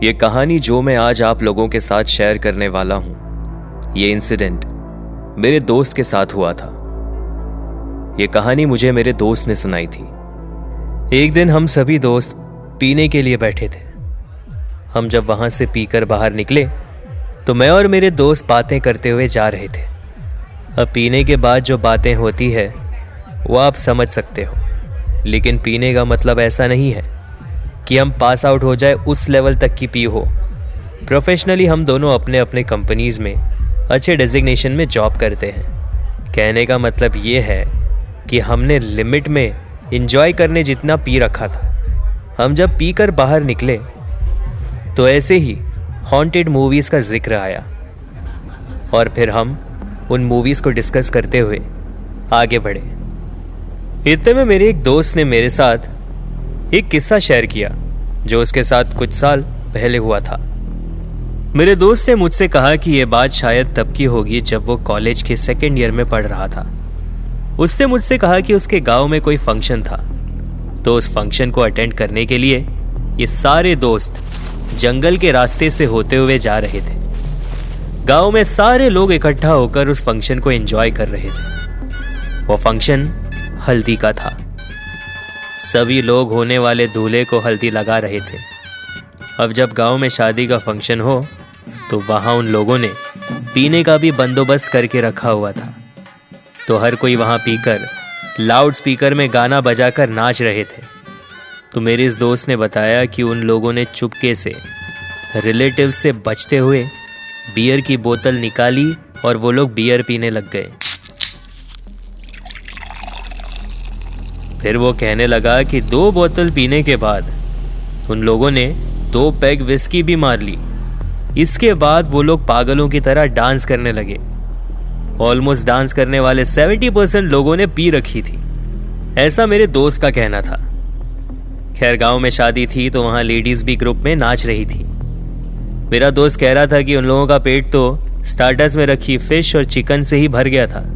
ये कहानी जो मैं आज आप लोगों के साथ शेयर करने वाला हूं, ये इंसिडेंट मेरे दोस्त के साथ हुआ था। ये कहानी मुझे मेरे दोस्त ने सुनाई थी। एक दिन हम सभी दोस्त पीने के लिए बैठे थे। हम जब वहां से पीकर बाहर निकले तो मैं और मेरे दोस्त बातें करते हुए जा रहे थे। अब पीने के बाद जो बातें होती है वो आप समझ सकते हो, लेकिन पीने का मतलब ऐसा नहीं है कि हम पास आउट हो जाए, उस लेवल तक की पी हो। प्रोफेशनली हम दोनों अपने अपने कंपनीज में अच्छे डेजिग्नेशन में जॉब करते हैं। कहने का मतलब ये है कि हमने लिमिट में एंजॉय करने जितना पी रखा था। हम जब पी कर बाहर निकले तो ऐसे ही हॉन्टेड मूवीज़ का जिक्र आया और फिर हम उन मूवीज़ को डिस्कस करते हुए आगे बढ़े। इतने में मेरे एक दोस्त ने मेरे साथ एक किस्सा शेयर किया जो उसके साथ कुछ साल पहले हुआ था। मेरे दोस्त ने मुझसे कहा कि यह बात शायद तब की होगी जब वो कॉलेज के सेकेंड ईयर में पढ़ रहा था। उसने मुझसे कहा कि उसके गांव में कोई फंक्शन था, तो उस फंक्शन को अटेंड करने के लिए ये सारे दोस्त जंगल के रास्ते से होते हुए जा रहे थे। गांव में सारे लोग इकट्ठा होकर उस फंक्शन को एंजॉय कर रहे थे। वो फंक्शन हल्दी का था। सभी लोग होने वाले दूल्हे को हल्दी लगा रहे थे। अब जब गांव में शादी का फंक्शन हो तो वहां उन लोगों ने पीने का भी बंदोबस्त करके रखा हुआ था, तो हर कोई वहां पीकर लाउड स्पीकर में गाना बजाकर नाच रहे थे। तो मेरे इस दोस्त ने बताया कि उन लोगों ने चुपके से रिलेटिव से बचते हुए बियर की बोतल निकाली और वो लोग बियर पीने लग गए। फिर वो कहने लगा कि 2 बोतल पीने के बाद उन लोगों ने 2 पैग विस्की भी मार ली। इसके बाद वो लोग पागलों की तरह डांस करने लगे। ऑलमोस्ट डांस करने वाले 70% लोगों ने पी रखी थी, ऐसा मेरे दोस्त का कहना था। खैर, गांव में शादी थी तो वहां लेडीज भी ग्रुप में नाच रही थी। मेरा दोस्त कह रहा था कि उन लोगों का पेट तो स्टार्टर्स में रखी फिश और चिकन से ही भर गया था।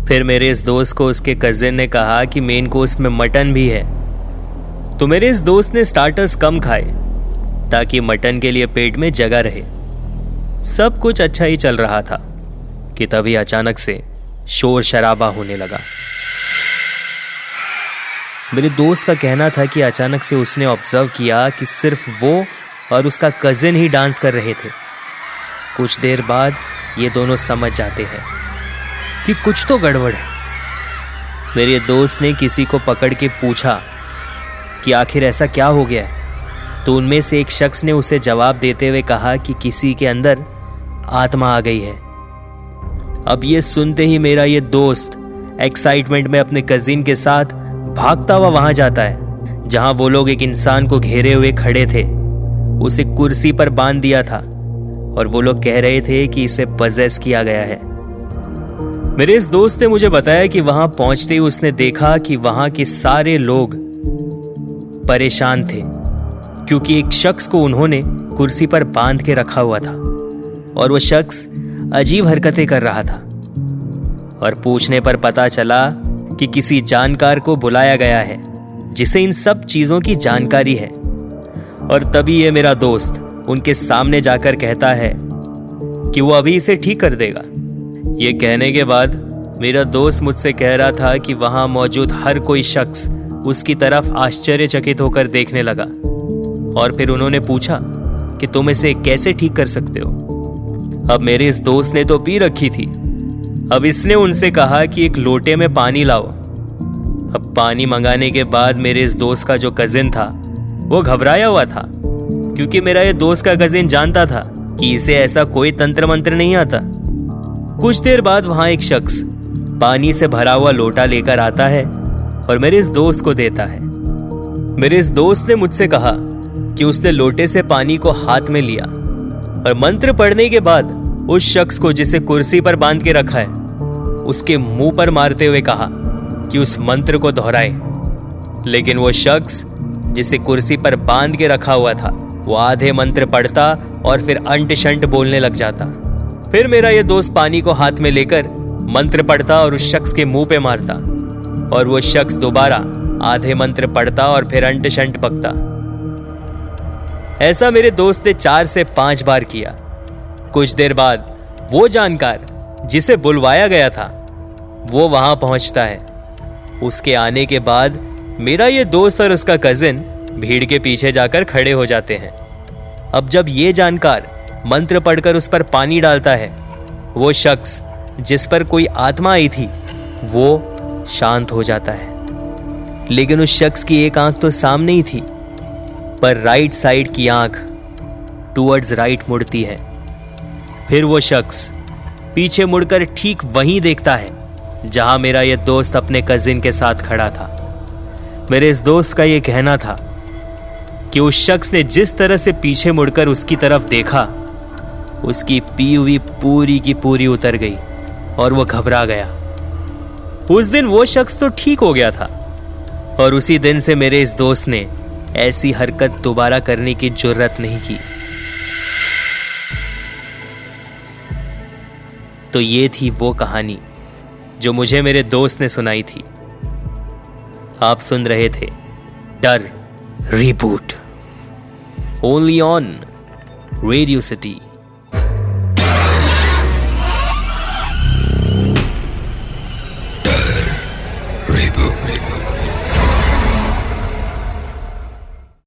फिर मेरे इस दोस्त को उसके कजिन ने कहा कि मेन कोर्स में मटन भी है, तो मेरे इस दोस्त ने स्टार्टर्स कम खाए ताकि मटन के लिए पेट में जगह रहे। सब कुछ अच्छा ही चल रहा था कि तभी अचानक से शोर शराबा होने लगा। मेरे दोस्त का कहना था कि अचानक से उसने ऑब्जर्व किया कि सिर्फ वो और उसका कजिन ही डांस कर रहे थे। कुछ देर बाद ये दोनों समझ जाते हैं कि कुछ तो गड़बड़ है। मेरे दोस्त ने किसी को पकड़ के पूछा कि आखिर ऐसा क्या हो गया है, तो उनमें से एक शख्स ने उसे जवाब देते हुए कहा कि किसी के अंदर आत्मा आ गई है। अब ये सुनते ही मेरा ये दोस्त एक्साइटमेंट में अपने कजिन के साथ भागता हुआ वहां जाता है जहां वो लोग एक इंसान को घेरे हुए खड़े थे। उसे कुर्सी पर बांध दिया था और वो लोग कह रहे थे कि इसे पजेस किया गया है। मेरे इस दोस्त ने मुझे बताया कि वहां पहुंचते ही उसने देखा कि वहां के सारे लोग परेशान थे, क्योंकि एक शख्स को उन्होंने कुर्सी पर बांध के रखा हुआ था और वो शख्स अजीब हरकतें कर रहा था। और पूछने पर पता चला कि किसी जानकार को बुलाया गया है जिसे इन सब चीजों की जानकारी है। और तभी ये मेरा दोस्त उनके सामने जाकर कहता है कि वो अभी इसे ठीक कर देगा। ये कहने के बाद मेरा दोस्त मुझसे कह रहा था कि वहां मौजूद हर कोई शख्स उसकी तरफ आश्चर्यचकित होकर देखने लगा। और फिर उन्होंने पूछा कि तुम इसे कैसे ठीक कर सकते हो। अब मेरे इस दोस्त ने तो पी रखी थी। अब इसने उनसे कहा कि एक लोटे में पानी लाओ। अब पानी मंगाने के बाद मेरे इस दोस्त का जो कजिन था वो घबराया हुआ था, क्योंकि मेरा ये दोस्त का कजिन जानता था कि इसे ऐसा कोई तंत्र मंत्र नहीं आता। कुछ देर बाद वहां एक शख्स पानी से भरा हुआ लोटा लेकर आता है और मेरे इस दोस्त को देता है। मेरे इस दोस्त ने मुझसे कहा कि उसने लोटे से पानी को हाथ में लिया और मंत्र पढ़ने के बाद उस शख्स को जिसे कुर्सी पर बांध के रखा है उसके मुंह पर मारते हुए कहा कि उस मंत्र को दोहराए। लेकिन वो शख्स जिसे कुर्सी पर बांध के रखा हुआ था वो आधे मंत्र पढ़ता और फिर अंट शंट बोलने लग जाता। फिर मेरा ये दोस्त पानी को हाथ में लेकर मंत्र पढ़ता और उस शख्स के मुंह पे मारता और वो शख्स दोबारा आधे मंत्र पढ़ता और फिर अंट शंट पकता। ऐसा मेरे दोस्त ने 4 से 5 बार किया। कुछ देर बाद वो जानकार जिसे बुलवाया गया था वो वहां पहुंचता है। उसके आने के बाद मेरा ये दोस्त और उसका कजिन भीड़ के पीछे जाकर खड़े हो जाते हैं। अब जब ये जानकार मंत्र पढ़कर उस पर पानी डालता है, वो शख्स जिस पर कोई आत्मा आई थी वो शांत हो जाता है। लेकिन उस शख्स की एक आंख तो सामने ही थी, पर राइट साइड की आंख टुवर्ड्स राइट मुड़ती है। फिर वो शख्स पीछे मुड़कर ठीक वहीं देखता है जहां मेरा ये दोस्त अपने कजिन के साथ खड़ा था। मेरे इस दोस्त का ये कहना था कि उस शख्स ने जिस तरह से पीछे मुड़कर उसकी तरफ देखा, उसकी पी हुई पूरी की पूरी उतर गई और वो घबरा गया। उस दिन वो शख्स तो ठीक हो गया था और उसी दिन से मेरे इस दोस्त ने ऐसी हरकत दोबारा करने की जुर्रत नहीं की। तो ये थी वो कहानी जो मुझे मेरे दोस्त ने सुनाई थी। आप सुन रहे थे डर reboot, only on radio city.